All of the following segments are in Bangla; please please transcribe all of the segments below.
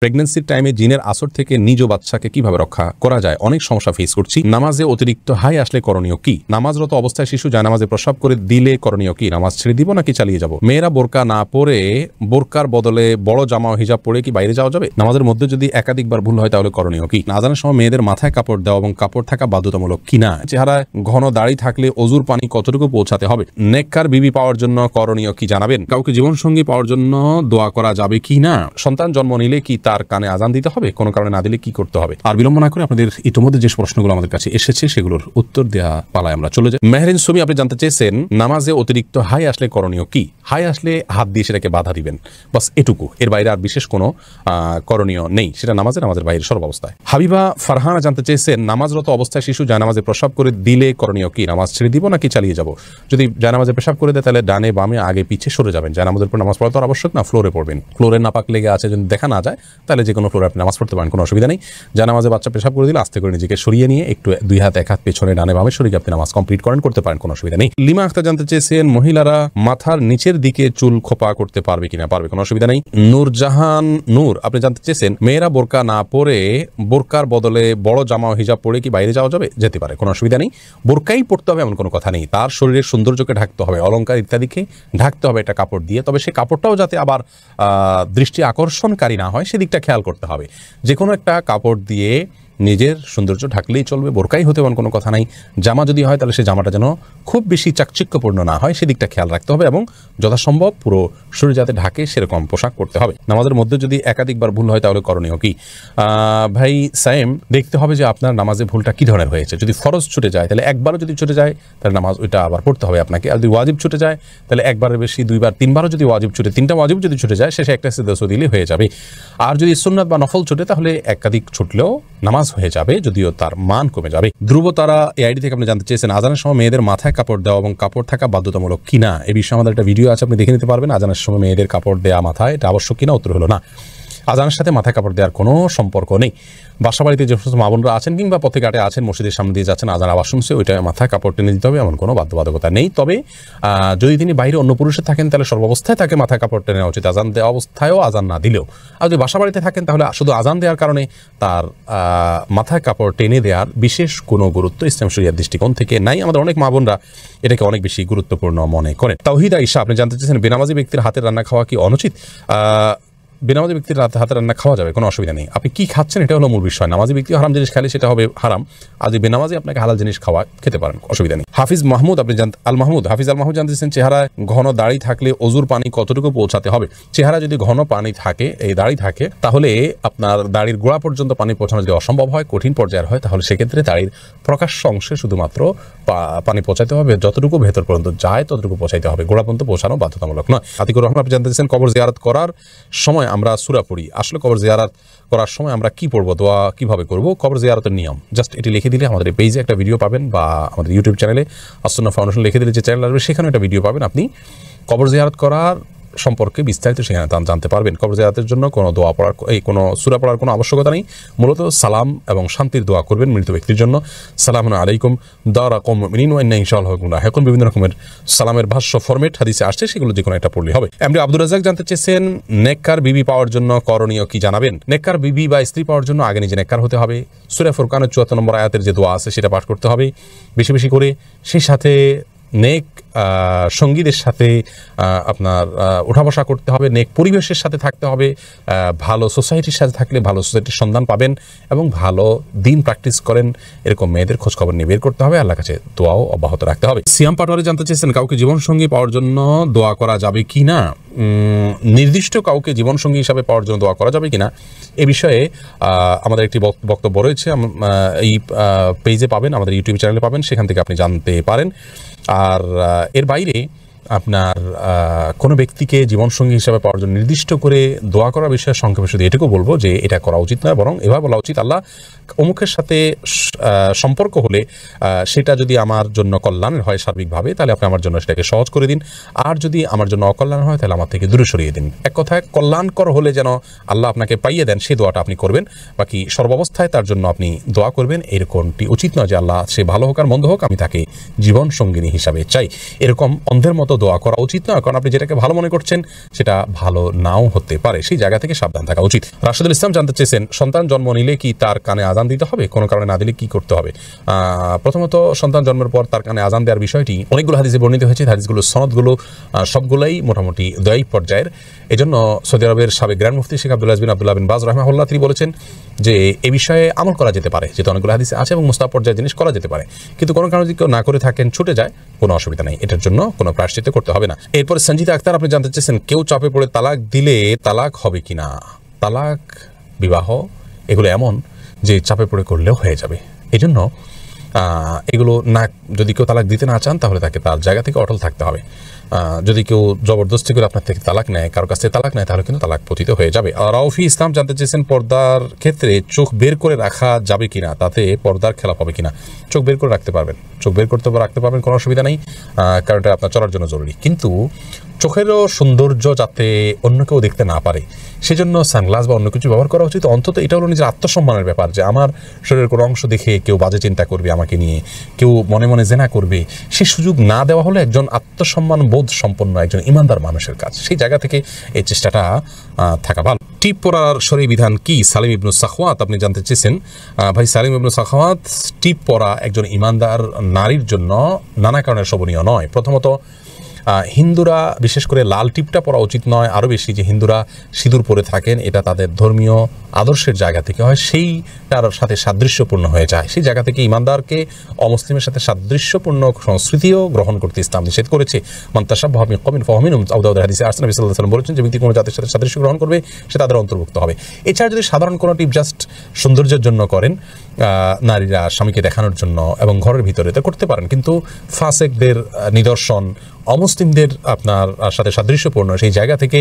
প্রেগন্যান্সির টাইমে জিনের আসর থেকে নিজ বাচ্চাকে কিভাবে রক্ষা করা যায়, অনেক সমস্যা ফেস করছি। নামাজে অতিরিক্ত হাই আসলে করণীয় কি? নামাজরত অবস্থায় শিশু যায় নামাজে প্রস্রাব করে দিলে করণীয় কি? নামাজ ছেড়ে দিব নাকি চালিয়ে যাব? মেয়েরা বোরকা না পরে বোরকার বদলে বড় জামা হিজাব পরে কি বাইরে যাওয়া যাবে? নামাজের মধ্যে যদি একাধিকবার ভুল হয় তাহলে করণীয় কি? আজানের সময় মেয়েদের মাথায় কাপড় দেওয়া এবং কাপড় থাকা বাধ্যতামূলক কিনা? চেহারায় ঘন দাড়ি থাকলে অজুর পানি কতটুকু পৌঁছাতে হবে? নেককার বিবি পাওয়ার জন্য করণীয় কি জানাবেন? কাউকে জীবনসঙ্গী পাওয়ার জন্য দোয়া করা যাবে কি না? সন্তান জন্ম নিলে কি তার কানে আজান দিতে হবে? কোনো কারণে না দিলে কি করতে হবে? আর বিলম্ব না করে আপনাদের ইতিমধ্যে যে প্রশ্নগুলো আমাদের কাছে এসেছে সেগুলোর উত্তর দেওয়া পালায় আমরা চলে যাই। মেহরিন সুমি, আপনি জানতে চেয়েছেন নামাজে অতিরিক্ত হাই আসলে করণীয় কি? হাই আসলে হাত দিয়ে সেটাকে বাধা দিবেন, বাস এটুকু, এর বাইরে আর বিশেষ কোনো করণীয় নেই। সেটা নামাজের বাইরে সর্বাবস্থায়। হাবিবা ফারহানা জানতে চেয়েছেন নামাজরত অবস্থায় শিশু জায়নামাজে প্রস্রাব করে দিলে করণীয় কি? নামাজ ছেড়ে দিব নাকি চালিয়ে যাব? যদি জায়নামাজে পেশাব করে দেয় তাহলে ডানে বামে আগে পিছিয়ে সরে যাবেন। জায়নামাজের উপর নামাজ পড়া তো আবশ্যক না, ফ্লোরে পড়বেন। ফ্লোরে নাপাক লেগে আছে যদি দেখা না যায় তাহলে যে কোনো ফ্লোরে আপনি নামাজ পড়তে পারেন, কোনো অসুবিধা নেই। জায়নামাজে বাচ্চা পেশাব করে দিলে আস্তে করে নিজেকে সরিয়ে নিয়ে একটু দুই হাত এক হাত পেছনে ডানে বামে সরিয়ে আপনি নামাজ কমপ্লিট করেন, করতে পারেন, কোনো অসুবিধা নেই। লিমা আখতার জানতে চেয়েছেন মহিলারা মাথার নিচের দিকে চুল খোপা করতে পারবে কিনা? পারবে, কোনো অসুবিধা নেই। নূরজাহান নূর, আপনি জানতে চেয়েছেন মেয়েরা বোরকা না পরে বোরকার বদলে বড় জামা হিজাব পরে কি বাইরে যাওয়া যাবে? যেতে পারে, কোনো অসুবিধা নেই। বোরকাই পড়তে হবে এমন কোনো কথা নেই। তার শরীরের সৌন্দর্যকে ঢাকতে হবে, অলংকার ইত্যাদিকে ঢাকতে হবে একটা কাপড় দিয়ে, তবে সেই কাপড়টাও যাতে আবার দৃষ্টি আকর্ষণকারী না হয় সেদিকটা খেয়াল করতে হবে। যে কোনো একটা কাপড় দিয়ে নিজের সৌন্দর্য ঢাকলেই চলবে, বোরকাই হতে এমন কোনো কথা নাই। জামা যদি হয় তাহলে সেই জামাটা যেন খুব বেশি চাকচিক্যপূর্ণ না হয় সেদিকটা খেয়াল রাখতে হবে এবং যথাসম্ভব পুরো শরীর যাতে ঢাকে সেরকম পোশাক পরতে হবে। নামাজের মধ্যে যদি একাধিকবার ভুল হয় তাহলে করণীয় কি? ভাই সাইম, দেখতে হবে যে আপনার নামাজে ভুলটা কী ধরনের হয়েছে। যদি ফরজ ছুটে যায় তাহলে একবারও যদি ছুটে যায় তাহলে নামাজ ওইটা আবার পড়তে হবে আপনাকে। আর যদি ওয়াজিব ছুটে যায় তাহলে একবারের বেশি দুইবার তিনবারও যদি ওয়াজিব ছুটে, তিনটা ওয়াজিব যদি ছুটে যায় শেষে একটা সিজদা দিলে হয়ে যাবে। আর যদি সুন্নাত বা নফল ছুটে তাহলে একাধিক ছুটলেও নামাজ হয়ে যাবে, যদিও তার মান কমে যাবে। ধ্রুব তারা এই আইডি থেকে আপনি জানতে চেয়েছেন আজানের সময় মেয়েদের মাথায় কাপড় দেওয়া এবং কাপড় থাকা বাধ্যতামূলক কিনা? এই বিষয়ে আমাদের একটা ভিডিও আছে, আপনি দেখে নিতে পারবেন। আজানের সময় মেয়েদের কাপড় দেওয়া মাথায় এটা আবশ্যক কিনা? উত্তর হলো না। আজানের সাথে মাথায় কাপড় দেওয়ার কোনো সম্পর্ক নেই। বাসা বাড়িতে যে সমস্ত মা বোনরা আছেন কিংবা পথে ঘাটে আছেন, মসজিদের সামনে দিয়ে যাচ্ছেন, আজান আওয়াজ শুনছে, ওইটা মাথায় কাপড় টেনে দিতে হবে এমন কোনো বাধ্যবাধকতা নেই। তবে যদি তিনি বাইরে অন্য পুরুষে থাকেন তাহলে সর্বাবস্থায় তাকে মাথায় কাপড় টেনে নেওয়া উচিত, আজান দেওয়া অবস্থায়ও আজান না দিলেও। আর যদি বাসা বাড়িতে থাকেন তাহলে শুধু আজান দেওয়ার কারণে তার মাথায় কাপড় টেনে দেওয়ার বিশেষ কোনো গুরুত্ব ইসলাম শরিয়ার দৃষ্টিকোণ থেকে নাই। আমাদের অনেক মা বোনরা এটাকে অনেক বেশি গুরুত্বপূর্ণ মনে করেন। তাওহিদ আয়েশা, আপনি জানতে চেয়েছেন বেনামাজি ব্যক্তির হাতের রান্না খাওয়া কি অনুচিত? বেনামাজি ব্যক্তির হাতে রান্না খাওয়া যাবে, কোনো অসুবিধা নেই। আপনি কি খাচ্ছেন এটা হলো মূল বিষয়। নামাজি ব্যক্তি হারাম জিনিস খাইলে সেটা হবে হারাম, আর যদি বেনামাজি আপনাকে হালাল জিনিস খাওয়া খেতে পারেন, অসুবিধা নেই। হাফিজ মাহমুদ, আপনি হাফিজ আল মাহমুদ জানতেছেন চেহারায় ঘন দাড়ি থাকলে অজুর পানি কতটুকু পৌঁছাতে হবে? চেহারা যদি ঘন পানি থাকে, এই দাড়ি থাকে, তাহলে আপনার দাড়ির গোড়া পর্যন্ত পানি পৌঁছানো যদি অসম্ভব হয়, কঠিন পর্যায়ের হয়, তাহলে সেক্ষেত্রে দাড়ির প্রকাশ্য অংশে শুধুমাত্র পানি পৌঁছাতে হবে, যতটুকু ভেতর পর্যন্ত যায় ততটুকু পৌঁছাইতে হবে, গোড়া পর্যন্ত পৌঁছানো বাধ্যতামূলক নয়। আতিকুর রহমান, আপনি জানতেছেন কবর জিয়ারত করার সময় আমরা সূরা পড়ি, আসলে কবর জিয়ারত করার সময় আমরা কি পড়বো, দোয়া কিভাবে করব? কবর জিয়ারতের নিয়ম জাস্ট এটি লিখে দিলে আমাদের পেজে একটা ভিডিও পাবেন, বা আমাদের ইউটিউব চ্যানেলে আসুন্নাহ ফাউন্ডেশন লিখে দিলে যে চ্যানেল আসবে সেখানে একটা ভিডিও পাবেন। আপনি কবর জিয়ারত করার সম্পর্কে বিস্তারিত সেখানে জানতে পারবেন। কবর জিয়ারতের জন্য কোনো দোয়া পড়ার কোনো সূরা পড়ার কোনো আবশ্যকতা নেই। মূলত সালাম এবং শান্তির দোয়া করবেন মৃত ব্যক্তির জন্য। সালামুন আলাইকুম দারাকুম মুমিনিন ওয়া ইন্না ইনশাআল্লাহু লাহিকুন। বিভিন্ন রকমের সালামের ভাষ্য ফরম্যাট হাদিসে আসছে, সেগুলো যে কোনো একটা পড়লে হবে। এমডি আব্দুর রাজ্জাক জানতে চেয়েছেন নেককার বিবি পাওয়ার জন্য করণীয় কি জানাবেন? নেককার বিবি বা স্ত্রী পাওয়ার জন্য আগে নিজে নেককার হতে হবে। সূরা ফুরকানের ৭৪ নম্বর আয়াতের যে দোয়া আছে সেটা পাঠ করতে হবে বেশি বেশি করে। সেই সাথে নেক সঙ্গীদের সাথে আপনার ওঠা বসা করতে হবে, নেক পরিবেশের সাথে থাকতে হবে। ভালো সোসাইটির সাথে থাকলে ভালো সোসাইটির সন্ধান পাবেন এবং ভালো দিন প্র্যাকটিস করেন এরকম মেয়েদের খোঁজখবর নিয়ে বের করতে হবে, আল্লাহর কাছে দোয়াও অব্যাহত রাখতে হবে। সিয়াম পাটোয়ারি জানতে চেয়েছেন কাউকে জীবনসঙ্গী পাওয়ার জন্য দোয়া করা যাবে কি না? নির্দিষ্ট কাউকে জীবনসঙ্গী হিসাবে পাওয়ার জন্য দোয়া করা যাবে কিনা এ বিষয়ে আমাদের একটি বক্তব্য রয়েছে, এই পেজে পাবেন, আমাদের ইউটিউব চ্যানেলে পাবেন, সেখান থেকে আপনি জানতে পারেন। আর এর বাইরে আপনার কোনো ব্যক্তিকে জীবনসঙ্গী হিসাবে পাওয়ার জন্য নির্দিষ্ট করে দোয়া করার বিষয়ে সংক্ষেপে শুধু এটুকু বলবো যে এটা করা উচিত নয়, বরং এভাবে বলা উচিত আল্লাহ অমুকের সাথে সম্পর্ক হলে সেটা যদি আমার জন্য কল্যাণের হয় সার্বিকভাবে তাহলে আপনি আমার জন্য সেটাকে সহজ করে দিন, আর যদি আমার জন্য অকল্যাণ হয় তাহলে আমার থেকে দূরে সরিয়ে দিন। এক কথায় কল্যাণকর হলে যেন আল্লাহ আপনাকে পাইয়ে দেন সেই দোয়াটা আপনি করবেন, বাকি সর্বাবস্থায় তার জন্য আপনি দোয়া করবেন। এরকমটি উচিত নয় যে আল্লাহ সে ভালো হোক আর মন্দ হোক আমি তাকে জীবন সঙ্গিনী হিসাবে চাই, এরকম অন্ধের মতো দোয়া করা উচিত নয়, কারণ আপনি যেটাকে ভালো মনে করছেন সেটা ভালো নাও হতে পারে। সেই জায়গা থেকে সাবধান থাকা উচিত। রাশেদুল ইসলাম জানতে চেয়েছেন, সন্তান জন্ম নিলে কি তার কানে আজান দিতে হবে? কোনো কারণে না দিলে কি করতে হবে? প্রথমত, সন্তান জন্মের পর তার কানে আজান দেওয়ার বিষয়টি অনেকগুলো হাদিসে বর্ণিত হয়েছে। হাদিসগুলো সনদগুলো সবগুলোই মোটামুটি দয়ী পর্যায়ের। এজন্য সৌদি আরবের সাবেক গ্র্যান্ড মুফতি শেখ আব্দুল্লাহ বিন বাজ রাহমাহুল্লাহ তিনি বলেছেন যে এ বিষয়ে আমল করা যেতে পারে, যেহেতু অনেকগুলো হাদিসে আছে এবং মুস্তাহাব পর্যায়ের জিনিস করা যেতে পারে। কিন্তু কোনো কারণে যদি কেউ না করে থাকেন, ছুটে যায়, কোনো অসুবিধা নেই, এটার জন্য কোনো প্রায়শ্চিত্ত করতে হবে না। এরপরে সঞ্জিতা আক্তার আপনি জানতে চেয়েছেন, কেউ চাপে পড়ে তালাক দিলে তালাক হবে কিনা? তালাক, বিবাহ এগুলো এমন যে চাপে পড়ে করলেও হয়ে যাবে। এই জন্য এগুলো না, যদি কেউ তালাক দিতে না চান তাহলে তাকে তার জায়গা থেকে অটল থাকতে হবে। যদি কেউ জবরদস্তি করে আপনার থেকে তালাক নেয়, কারোর কাছ থেকে তালাক নেয়, তাহলে কিন্তু তালাক পতিত হয়ে যাবে। রাউফি ইসলাম জানতে চেয়েছেন, পর্দার ক্ষেত্রে চোখ বের করে রাখা যাবে কিনা, তাতে পর্দার খেলাপ হবে কিনা? চোখ বের করে রাখতে পারবেন, চোখ বের করতে রাখতে পারবেন, কোনো অসুবিধা নেই, কারণ এটা আপনার চলার জন্য জরুরি। কিন্তু চোখেরও সৌন্দর্য যাতে অন্য কেউ দেখতে না পারে সেজন্য সানগ্লাস বা অন্য কিছু ব্যবহার করা উচিত। অন্তত এটা হলো নিজের আত্মসম্মানের ব্যাপার, যে আমার শরীরের কোনো অংশ দেখে কেউ বাজে চিন্তা করবে আমাকে নিয়ে, কেউ মনে মনে জেনা করবে, সে সুযোগ না দেওয়া হলো একজন আত্মসম্মান বোধ সম্পন্ন একজন ইমানদার মানুষের কাজ। সেই জায়গা থেকে এই চেষ্টাটা থাকা ভালো। টিপ পরার শরঈ বিধান কি? সালিম ইবনু সাখওয়াত আপনি জানতে চেয়েছেন। ভাই সালিম ইবনু সাখওয়াত, টিপ পরা একজন ইমানদার নারীর জন্য নানা কারণে শোভনীয় নয়। প্রথমত, হিন্দুরা বিশেষ করে লাল টিপটা পরা উচিত নয়। আরও বেশি যে হিন্দুরা সিঁদুর পরে থাকেন, এটা তাদের ধর্মীয় আদর্শের জায়গা থেকে হয়, সেইটার সাথে সাদৃশ্যপূর্ণ হয়ে যায়। সেই জায়গা থেকে ইমানদারকে অমুসলিমের সাথে সাদৃশ্যপূর্ণ সংস্কৃতিও গ্রহণ করতে ইসলাম নিষেধ করেছে। মান তাশাব্বাহা বিকওমিন ফাহুয়া মিনহুম, আবু দাউদের হাদিসে আসছে, নবী সাল্লাল্লাহু আলাইহি ওয়াসাল্লাম বলেছেন যে ব্যক্তি কোনো জাতির সাথে সাদৃশ্য গ্রহণ করবে সে তাদের অন্তর্ভুক্ত হবে। এছাড়া যদি সাধারণ কোনো টিপ জাস্ট সৌন্দর্যের জন্য করেন, নারীরা স্বামীকে দেখানোর জন্য এবং ঘরের ভিতরে, তা করতে পারেন, কিন্তু ফাসেকদের নিদর্শন, অমুসলিমদের আপনার সাথে সাদৃশ্যপূর্ণ, সেই জায়গা থেকে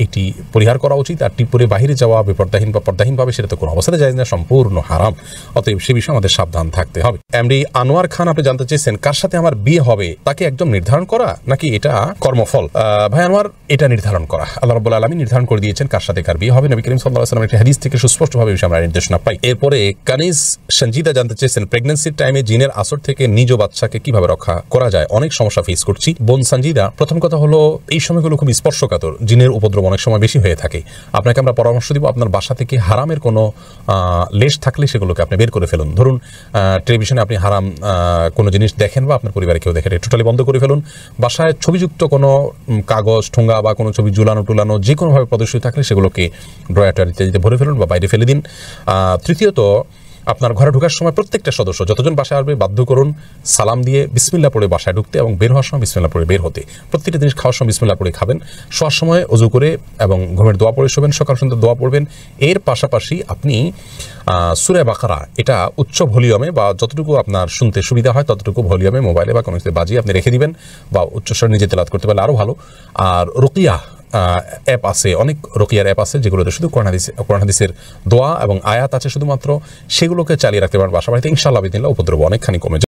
এটি পরিহার করা উচিত। আর টিপ পরে বাহিরে যাওয়া বিপর্দাহীন বা পর্দাহীনভাবে, সেটা তো কোনো অবস্থাতে জায়েজ না, সম্পূর্ণ হারাম। অতএব সে বিষয়ে আমাদের সাবধান থাকতে হবে। এমডি আনোয়ার খান আপনি জানতে চেয়েছেন, কার সাথে আমার বিয়ে হবে তাকে একদম নির্ধারণ করা নাকি এটা কর্মফল? ভাই আনোয়ার, এটা নির্ধারণ করা, আল্লাহ রাব্বুল আলামিন নির্ধারণ করে দিয়েছেন কার সাথে কার বিয়ে হবে। নবী করিম সাল্লাল্লাহু আলাইহি ওয়াসাল্লামের একটি হাদিস থেকে সুস্পষ্টভাবে বিষয়ে আমরা নির্দেশনা পাই। এরপরে কানিজ সঞ্জিদা জানতে চেয়েছেন, প্রেগন্যান্সির টাইমে জিনের আসর থেকে নিজ বাচ্চাকে কিভাবে রক্ষা করা যায়? অনেক সমস্যা ফেস করছি। বোন সঞ্জিদা, প্রথম কথা হলো এই সময়গুলো খুব স্পর্শকাতর, জিনের উপদ্রব অনেক সময় বেশি হয়ে থাকে। আপনাকে আমরা পরামর্শ দিব, আপনার বাসা থেকে হারামের কোনো লেশ থাকলে সেগুলোকে আপনি বের করে ফেলুন। ধরুন টেলিভিশনে আপনি হারাম কোনো জিনিস দেখেন বা আপনার পরিবারে কেউ দেখেন, টোটালি বন্ধ করে ফেলুন। বাসায় ছবিযুক্ত কোনো কাগজ, ঠোঙ্গা বা কোনো ছবি টুলানো যে কোনোভাবে প্রদর্শিত থাকলে সেগুলোকে ড্রয়ার ইত্যাদিতে ভরে ফেলুন বা বাইরে ফেলে দিন। তৃতীয়ত, আপনার ঘরে ঢোকার সময় প্রত্যেকটা সদস্য যতজন বাসায় আসবে বাধ্য করুন সালাম দিয়ে বিসমিল্লাহ পড়ে বাসায় ঢুকতে এবং বের হওয়ার সময় বিসমিল্লাহ পড়ে বের হতে। প্রত্যেকটা জিনিস খাওয়ার সময় বিসমিল্লাহ পড়ে খাবেন, শোয়ার সময় ওযু করে এবং ঘুমের দোয়া পড়ে শোবেন, সকাল সন্ধ্যা দোয়া পড়বেন। এর পাশাপাশি আপনি সূরা বাকারা এটা উচ্চ ভলিউমে বা যতটুকু আপনার শুনতে সুবিধা হয় ততটুকু ভলিউমে মোবাইলে বা কোনো কিছু বাজিয়ে আপনি রেখে দিবেন, বা উচ্চস্বরে নিজে তেলাওয়াত করতে পারলে আরও ভালো। আর রুকিয়া অ্যাপ আছে, অনেক রুকিয়ার অ্যাপ আছে যেগুলোতে শুধু কোরআন হাদিসের দোয়া এবং আয়াত আছে শুধুমাত্র, সেগুলোকে চালিয়ে রাখতে পারেন বাসা বাড়িতে। ইনশাআল্লাহ বিদিনিল্লাহ উপদ্রব অনেকখানি কমে যাবে।